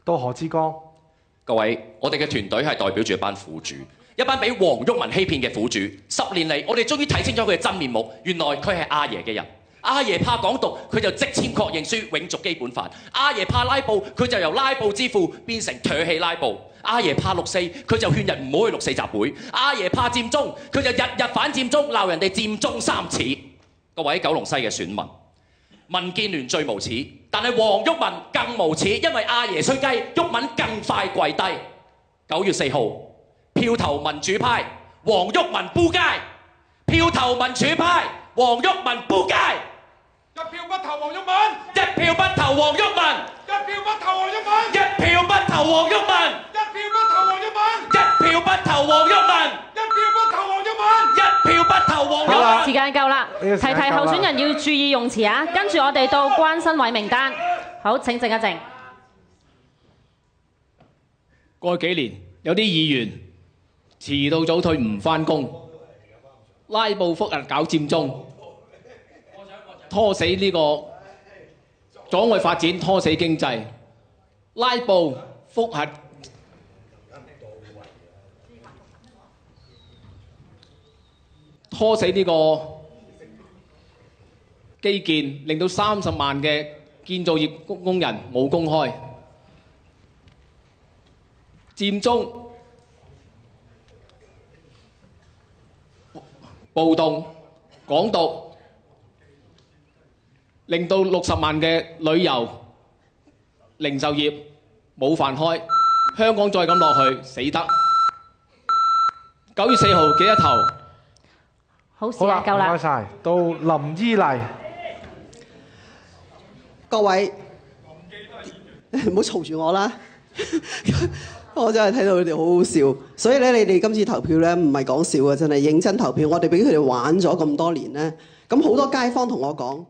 到何志剛。各位，我哋嘅團隊係代表住一班苦主，一班俾黃毓民欺騙嘅苦主。10年嚟，我哋終於睇清楚佢嘅真面目，原來佢係阿爺嘅人。阿爺怕港獨，佢就即簽確認書，永續基本法。阿爺怕拉布，佢就由拉布之父變成唾棄拉布。阿爺怕六四，佢就勸人唔好去六四集會。阿爺怕佔中，佢就日日反佔中，鬧人哋佔中三恥。各位九龍西嘅選民，民建聯最無恥，但係黃毓民更無恥，因為阿爺吹雞，毓民更快跪低。9月4號，票投民主派，黃毓民仆街；票投民主派，黃毓民仆街。一票不投黃毓民，一票不投黃毓民，一票不投黃毓民，一票不投黃毓民，一票不投黃毓民，一票不投黃毓民，一票不投黃毓民，一票不投黃毓民。時間夠啦，提提候選人要注意用詞啊！跟住我哋到關新偉名單，好，請靜一靜。過去幾年，有啲議員遲到早退唔返工，拉布覆核搞佔中，拖死呢個阻礙發展，拖死經濟，拉布覆核拖死呢個基建，令到30萬嘅建造業工人冇工開。佔中、暴動、港獨，令到60萬嘅旅遊、零售業冇飯開。香港再咁落去，死得。9月4號記得投。好，時間夠啦。唔該晒，到林依麗。各位，唔好嘈住我啦。我真係睇到佢哋好好笑，所以咧，你哋今次投票咧唔係講笑嘅，真係認真投票。我哋俾佢哋玩咗咁多年咧，咁好多街坊同我講，